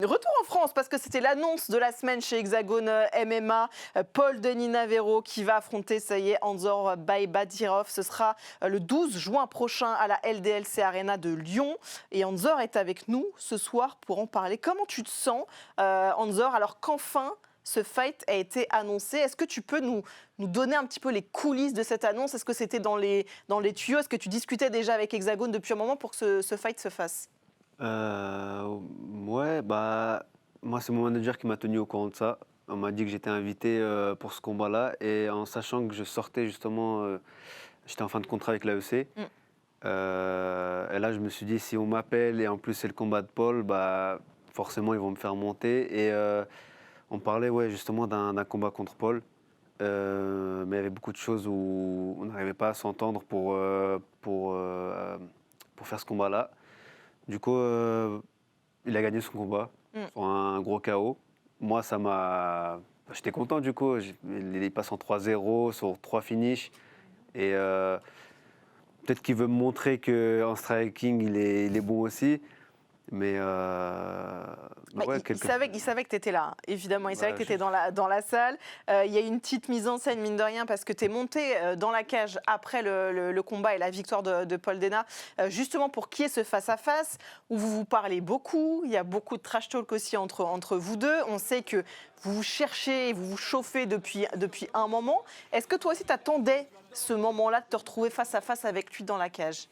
Retour en France, parce que c'était l'annonce de la semaine chez Hexagone MMA. Paul Denis Navarro qui va affronter, ça y est, Anzor Baybadirov. Ce sera le 12 juin prochain à la LDLC Arena de Lyon. Et Anzor est avec nous ce soir pour en parler. Comment tu te sens, Anzor, alors qu'enfin ce fight a été annoncé? Est-ce que tu peux nous donner un petit peu les coulisses de cette annonce? Est-ce que c'était dans les tuyaux? Est-ce que tu discutais déjà avec Hexagone depuis un moment pour que ce fight se fasse? Ouais, bah, moi, c'est mon manager qui m'a tenu au courant de ça. On m'a dit que j'étais invité pour ce combat-là. Et en sachant que je sortais justement, j'étais en fin de contrat avec l'AEC. Mm. Et là, je me suis dit, si on m'appelle et en plus c'est le combat de Paul, bah, forcément, ils vont me faire monter. Et on parlait ouais, justement d'un combat contre Paul. Mais il y avait beaucoup de choses où on n'arrivait pas à s'entendre pour faire ce combat-là. Du coup, il a gagné son combat sur un gros KO. Moi, ça m'a. J'étais content du coup. Il passe en 3-0 sur 3 finishes. Et peut-être qu'il veut me montrer qu'en striking, il est bon aussi. Mais ouais, il savait que tu étais là, évidemment. Il savait que tu je- étais dans la salle. Il y a une petite mise en scène, mine de rien, parce que tu es monté dans la cage après le combat et la victoire de Paul Dena, justement pour qu'il y ait ce face-à-face où vous vous parlez beaucoup. Il y a beaucoup de trash talk aussi entre vous deux. On sait que vous vous cherchez, vous vous chauffez depuis un moment. Est-ce que toi aussi, tu attendais ce moment-là de te retrouver face à face avec lui dans la cage?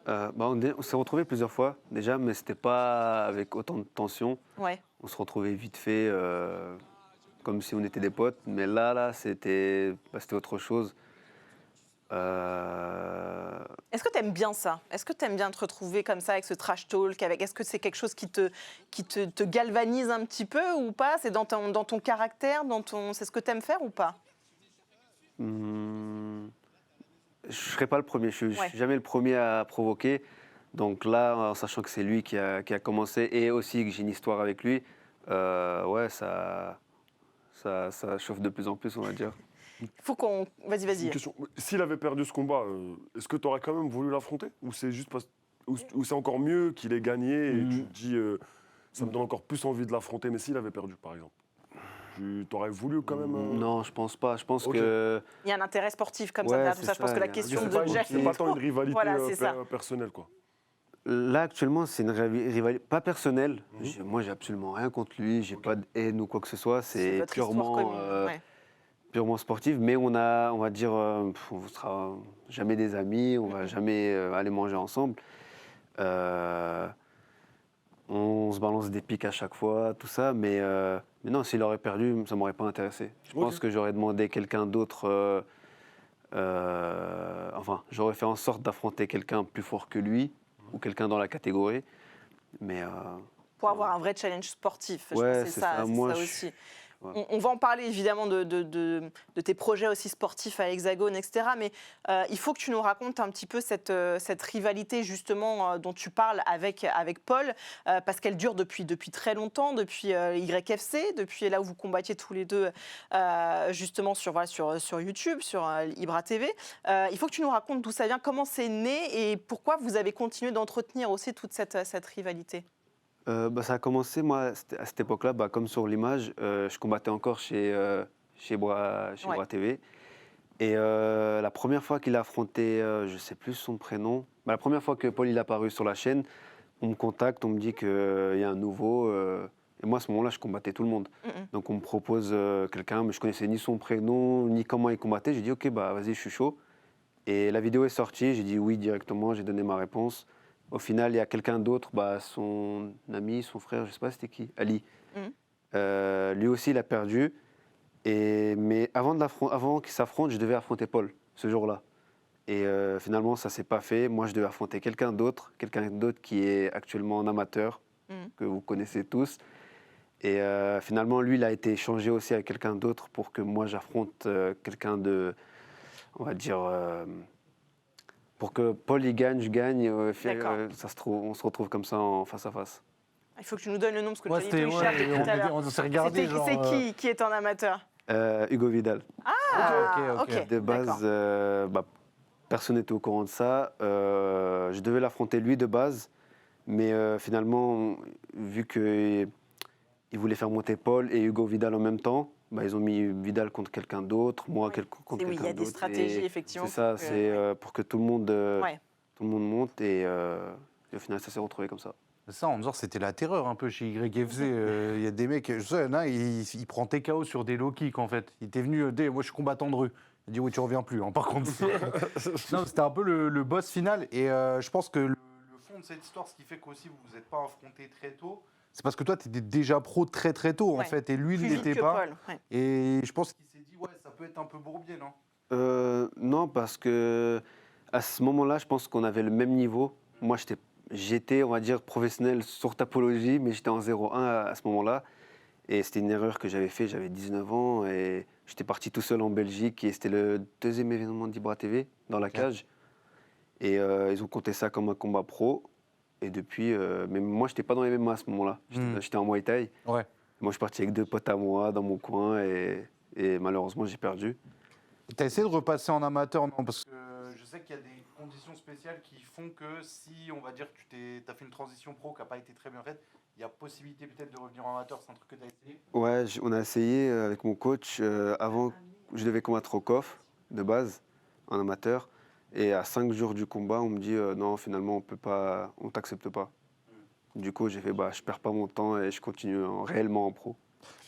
bah, on s'est retrouvés plusieurs fois déjà, mais c'était pas avec autant de tension. Ouais. On se retrouvait vite fait, comme si on était des potes. Mais là, c'était autre chose. Euh, Est-ce que tu aimes bien ça? Est-ce que tu aimes bien te retrouver comme ça avec ce trash talk Est-ce que c'est quelque chose qui te galvanise un petit peu ou pas? C'est dans ton caractère, c'est ce que tu aimes faire ou pas? hmm, je ne serai pas le premier, je ne Ouais. suis jamais le premier à provoquer. Donc là, en sachant que c'est lui qui a commencé et aussi que j'ai une histoire avec lui, ouais, ça chauffe de plus en plus, on va dire. Il faut qu'on... Vas-y, C'est une vas-y. question. S'il avait perdu ce combat, est-ce que tu aurais quand même voulu l'affronter? Ou c'est juste parce... ou c'est encore mieux qu'il ait gagné et tu te dis ça me donne encore plus envie de l'affronter, mais s'il avait perdu par exemple, tu t'aurais voulu quand même. Non, je pense pas. Je pense Ok. que Il y a un intérêt sportif comme Ouais, ça. Tout c'est ça. Je pense ça, que la il y a un question C'est de pas, geste... c'est pas tant une rivalité Voilà, c'est ça. personnelle quoi. là actuellement, c'est une rivalité pas personnelle. Mhm. Moi, j'ai absolument rien contre lui. J'ai pas de haine ou quoi que ce soit. C'est C'est votre histoire commune. Ouais. purement sportif, mais on va dire, on ne sera jamais des amis, on va jamais aller manger ensemble. Euh, on se balance des pics à chaque fois, tout ça, mais non, s'il aurait perdu, ça m'aurait pas intéressé. Je Ok. pense que j'aurais demandé quelqu'un d'autre, enfin, j'aurais fait en sorte d'affronter quelqu'un plus fort que lui, ou quelqu'un dans la catégorie, mais Pour avoir un vrai challenge sportif. Je pense ouais, que c'est ça. c'est Moi, ça aussi. ouais. On va en parler évidemment de tes projets aussi sportifs à Hexagone, etc. Mais il faut que tu nous racontes un petit peu cette rivalité justement dont tu parles avec Paul, parce qu'elle dure depuis très longtemps, depuis YFC, depuis là où vous combattiez tous les deux justement sur YouTube, sur Ibra TV. Il faut que tu nous racontes d'où ça vient, comment c'est né et pourquoi vous avez continué d'entretenir aussi toute cette rivalité. Bah, ça a commencé, moi, à cette époque-là, bah, comme sur l'image, je combattais encore chez Ouais. Bois TV. Et la première fois qu'il a affronté, je ne sais plus son prénom, bah, la première fois que Paul il est apparu sur la chaîne, on me contacte, on me dit qu'il y a un nouveau. Et moi, à ce moment-là, je combattais tout le monde. Mm-mm. Donc on me propose quelqu'un, mais je connaissais ni son prénom, ni comment il combattait. J'ai dit, ok, bah, vas-y, je suis chaud. Et la vidéo est sortie, j'ai dit oui directement, j'ai donné ma réponse. Au final, il y a quelqu'un d'autre, bah, son ami, son frère, je ne sais pas c'était qui, Ali. Mhm. Lui aussi, il a perdu. Mais avant qu'il s'affronte, je devais affronter Paul ce jour-là. Et finalement, ça ne s'est pas fait. Moi, je devais affronter quelqu'un d'autre qui est actuellement en amateur, Mhm. que vous connaissez tous. Et finalement, lui, il a été échangé aussi avec quelqu'un d'autre pour que moi, j'affronte quelqu'un de, on va dire, pour que Paul y gagne, je gagne. D'accord. On se retrouve comme ça en face à face. Il faut que tu nous donnes le nom parce que Ouais, Johnny c'était, Toy cherche depuis tout à l'heure. on s'est regardé, C'est genre. qui est en amateur? Hugo Vidal. Ah, ok. De base, D'accord. bah, personne n'était au courant de ça. Je devais l'affronter lui de base, mais finalement, vu qu'il ils voulaient faire monter Paul et Hugo Vidal en même temps. Bah, ils ont mis Vidal contre quelqu'un d'autre, moi contre Oui, il y quelqu'un a d'autre. des stratégies, et effectivement. C'est ça, pour que- c'est pour que tout le monde Ouais. monte et au final, ça s'est retrouvé comme ça. Ça, Anzor, c'était la terreur un peu chez YFC. Il y a des mecs, je sais, il y en a, il prend TKO sur des low kicks en fait. Il était venu, moi je suis combattant de rue. Il dit oui, tu reviens plus. Hein. Par contre, non, c'était un peu le boss final. Et je pense que le fond de cette histoire, ce qui fait qu'aussi vous vous êtes pas affrontés très tôt, c'est parce que toi, tu étais déjà pro très très tôt en Ouais. fait. Et lui, il Plus ne vite l'était que pas. Paul. Ouais. Et je pense qu'il s'est dit, ouais, ça peut être un peu bourbier, non? Non, parce que à ce moment-là, je pense qu'on avait le même niveau. Moi, j'étais, on va dire, professionnel sur Tapologie, mais j'étais en 0-1 à ce moment-là. Et c'était une erreur que j'avais fait, j'avais 19 ans et j'étais parti tout seul en Belgique et c'était le deuxième événement d'Ibra TV dans la cage. Et ils ont compté ça comme un combat pro. Et depuis, mais moi, je n'étais pas dans les MMA à ce moment-là. J'étais en Muay Thai. Ouais. Moi, je suis parti avec 2 potes à moi dans mon coin et malheureusement, j'ai perdu. Tu as essayé de repasser en amateur, non? Parce que je sais qu'il y a des conditions spéciales qui font que si, on va dire, que tu as fait une transition pro qui n'a pas été très bien faite, il y a possibilité peut-être de revenir en amateur. C'est un truc que tu as essayé? Ouais, on a essayé avec mon coach. Avant, je devais combattre au COF de base, en amateur. Et à 5 jours du combat, on me dit non, finalement, on peut pas, on t'accepte pas. Du coup, j'ai fait je perds pas mon temps et je continue réellement en pro.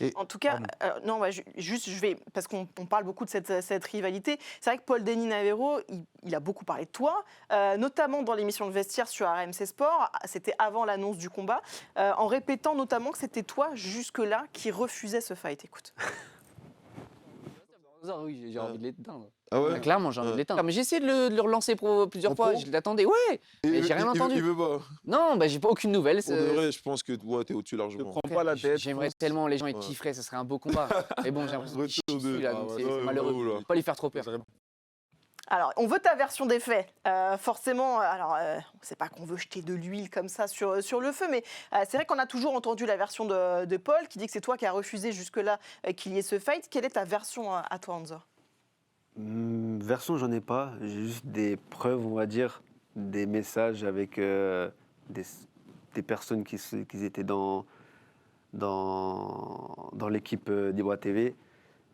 Et, En tout cas, non, juste, je vais, parce qu'on parle beaucoup de cette rivalité. C'est vrai que Paul Denis Navarro, il a beaucoup parlé de toi, notamment dans l'émission Le Vestiaire sur RMC Sport. C'était avant l'annonce du combat, en répétant notamment que c'était toi, jusque-là, qui refusais ce fight. Écoute. Oui, j'ai envie de l'éteindre. Ah ouais. Clairement, j'ai envie de l'éteindre. Mais j'ai essayé de le relancer plusieurs En fois. pro Je l'attendais, ouais. Mais j'ai rien entendu. Il veut pas. Non, j'ai pas aucune nouvelle. Pour de vrai, je pense que toi, t'es au-dessus largement. Prends pas la tête. J'aimerais tellement, les gens ils kifferaient, ça serait un beau combat. Mais bon, j'ai l'impression qu'il chie Retour de- dessus, là, Ah donc ouais, c'est ouais, malheureux. ouais, ouais. Faut pas lui faire trop peur. Alors, on veut ta version des faits. Forcément, c'est pas qu'on veut jeter de l'huile comme ça sur le feu, mais c'est vrai qu'on a toujours entendu la version de Paul qui dit que c'est toi qui as refusé jusque-là qu'il y ait ce fight. Quelle est ta version à toi, Anzor? Version, j'en ai pas. J'ai juste des preuves, on va dire, des messages avec des personnes qui étaient dans l'équipe d'Ibra TV.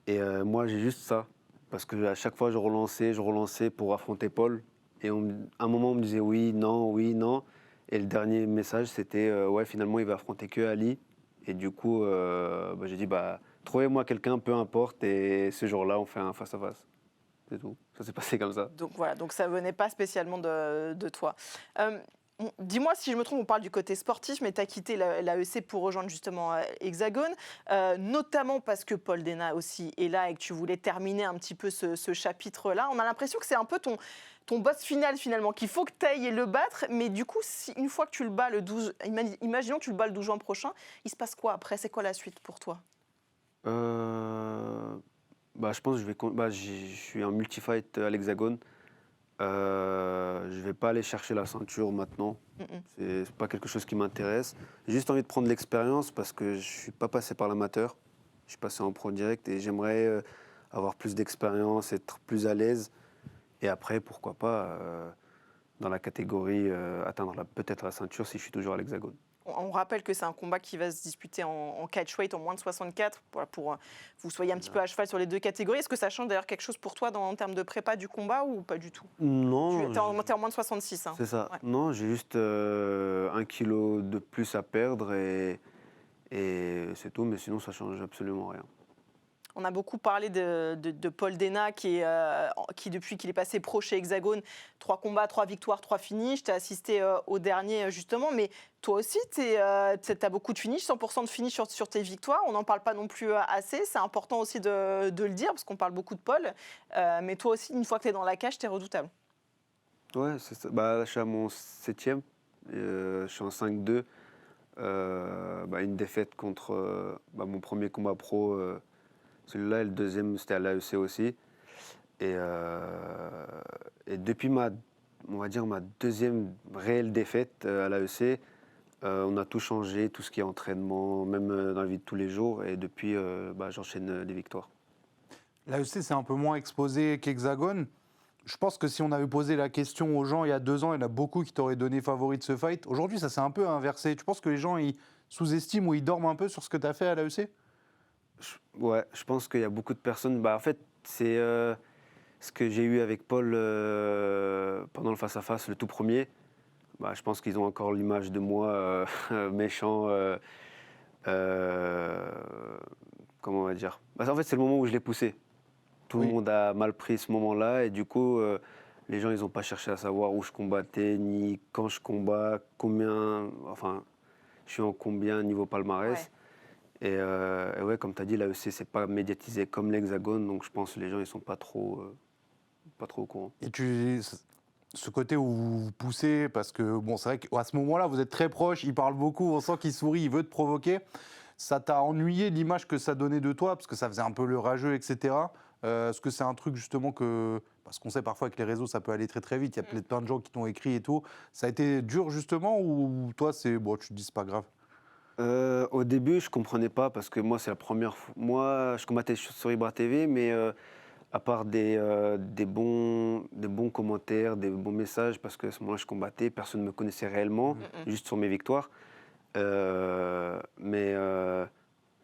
Et moi, j'ai juste ça. Parce qu'à chaque fois, je relançais pour affronter Paul. Et à un moment, on me disait oui, non, oui, non. Et le dernier message, c'était ouais, finalement, il va affronter que Ali. Et du coup, j'ai dit trouvez-moi quelqu'un, peu importe. Et ce jour-là, on fait un face-à-face. C'est tout. Ça s'est passé comme ça. Donc voilà, donc ça venait pas spécialement de toi. Dis-moi si je me trompe, on parle du côté sportif, mais tu as quitté l'AEC pour rejoindre justement Hexagone, notamment parce que Paul Dena aussi est là et que tu voulais terminer un petit peu ce chapitre-là. On a l'impression que c'est un peu ton boss final finalement, qu'il faut que tu ailles le battre, mais du coup, une fois que tu le bats le 12, imaginons que tu le bats le 12 juin prochain, il se passe quoi après? C'est quoi la suite pour toi? Je pense que je suis en multi-fight à l'Hexagone. Je vais pas aller chercher la ceinture maintenant. C'est pas quelque chose qui m'intéresse. J'ai juste envie de prendre l'expérience parce que je suis pas passé par l'amateur. Je suis passé en pro direct et j'aimerais avoir plus d'expérience, être plus à l'aise. Et après, pourquoi pas, dans la catégorie, atteindre peut-être la ceinture si je suis toujours à l'Hexagone. On rappelle que c'est un combat qui va se disputer en catchweight, en moins de 64, pour vous soyez un petit peu à cheval sur les deux catégories. Est-ce que ça change d'ailleurs quelque chose pour toi en termes de prépa du combat ou pas du tout? Non. Tu es en moins de 66. Hein. C'est ça. Ouais. Non, j'ai juste 1 kilo de plus à perdre et c'est tout, mais sinon ça change absolument rien. On a beaucoup parlé de Paul Dena qui, depuis qu'il est passé pro chez Hexagone, 3 combats, 3 victoires, 3 finishes. Tu as assisté au dernier justement, mais toi aussi, tu as beaucoup de finishes, 100% de finish sur tes victoires. On n'en parle pas non plus assez. C'est important aussi de le dire parce qu'on parle beaucoup de Paul. Mais toi aussi, une fois que tu es dans la cage, tu es redoutable. Ouais, c'est ça. Là, je suis à mon 7e. Je suis en 5-2. Une défaite contre mon premier combat pro. Celui-là, et le deuxième, c'était à l'AEC aussi. Et depuis on va dire ma deuxième réelle défaite à l'AEC, on a tout changé, tout ce qui est entraînement, même dans la vie de tous les jours. Et depuis, j'enchaîne des victoires. L'AEC, c'est un peu moins exposé qu'Hexagone. Je pense que si on avait posé la question aux gens il y a 2 ans, il y en a beaucoup qui t'auraient donné favori de ce fight. Aujourd'hui, ça s'est un peu inversé. Tu penses que les gens, sous-estiment ou ils dorment un peu sur ce que tu as fait à l'AEC? Ouais, je pense qu'il y a beaucoup de personnes. Bah, en fait, c'est ce que j'ai eu avec Paul pendant le face-à-face, le tout premier. Bah, je pense qu'ils ont encore l'image de moi méchant. Comment on va dire? Bah, en fait, c'est le moment où je l'ai poussé. Tout le monde a mal pris ce moment-là et du coup, les gens, ils n'ont pas cherché à savoir où je combattais, ni quand je combats, combien, enfin, je suis en combien niveau palmarès. Et ouais, comme tu as dit, l'AEC, c'est pas médiatisé comme l'Hexagone, donc je pense que les gens, ils sont pas trop au courant. Et ce côté où vous poussez, parce que bon, c'est vrai qu'à ce moment-là, vous êtes très proches, il parle beaucoup, on sent qu'il sourit, il veut te provoquer. Ça t'a ennuyé l'image que ça donnait de toi, parce que ça faisait un peu le rageux, etc. Est-ce que c'est un truc justement que... Parce qu'on sait parfois que les réseaux, ça peut aller très très vite, il y a plein de gens qui t'ont écrit et tout. Ça a été dur justement, ou toi, c'est bon, tu te dis c'est pas grave? Au début, je comprenais pas parce que moi, c'est la première fois. Moi, je combattais sur Ibra TV, mais à part des bons commentaires, des bons messages, parce qu'à ce moment-là, je combattais, personne ne me connaissait réellement, juste sur mes victoires. Mais le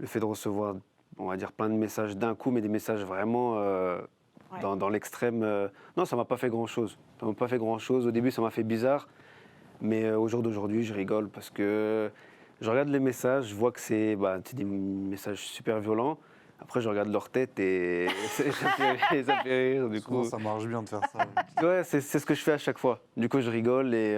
fait de recevoir, on va dire, plein de messages d'un coup, mais des messages vraiment dans l'extrême, non, ça m'a pas fait grand-chose. Ça m'a pas fait grand-chose. Au début, ça m'a fait bizarre, mais au jour d'aujourd'hui, je rigole parce que je regarde les messages, je vois que c'est des messages super violents. Après, je regarde leur tête et ça fait rire. Du Souvent, coup, ça marche bien de faire ça. ouais, c'est ce que je fais à chaque fois. Du coup, je rigole et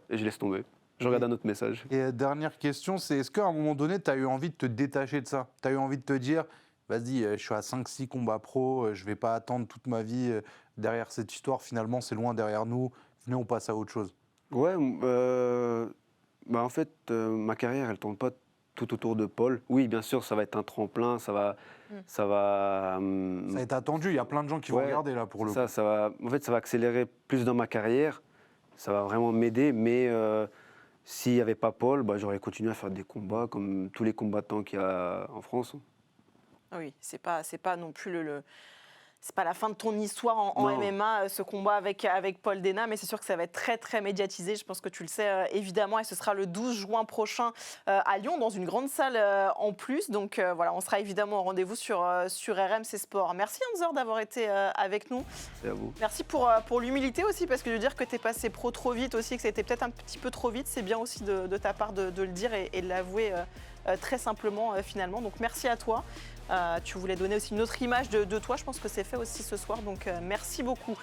je laisse tomber. Je regarde un autre message. Et dernière question, c'est est-ce qu'à un moment donné, tu as eu envie de te détacher de ça? Tu as eu envie de te dire, vas-y, je suis à 5-6 combats pro, je vais pas attendre toute ma vie derrière cette histoire, finalement, c'est loin derrière nous, venez, on passe à autre chose. Ouais, en fait, ma carrière, elle tourne pas tout autour de Paul. Oui, bien sûr, ça va être un tremplin, ça va. Ça va être attendu, il y a plein de gens qui vont Ouais, regarder là pour le coup. En fait, ça va accélérer plus dans ma carrière. Ça va vraiment m'aider, mais s'il n'y avait pas Paul, j'aurais continué à faire des combats comme tous les combattants qu'il y a en France. Oui, c'est pas non plus c'est pas la fin de ton histoire en Non. MMA, ce combat avec Paul Dena, mais c'est sûr que ça va être très très médiatisé. Je pense que tu le sais évidemment, et ce sera le 12 juin prochain à Lyon, dans une grande salle en plus. Donc voilà, on sera évidemment au rendez-vous sur RMC Sport. Merci Anzor d'avoir été avec nous. C'est à vous. Merci pour l'humilité aussi, parce que de dire que tu es passé pro trop vite aussi, que ça a été peut-être un petit peu trop vite, c'est bien aussi de ta part de le dire et de l'avouer très simplement finalement. Donc merci à toi. Tu voulais donner aussi une autre image de toi, je pense que c'est fait aussi ce soir, donc merci beaucoup.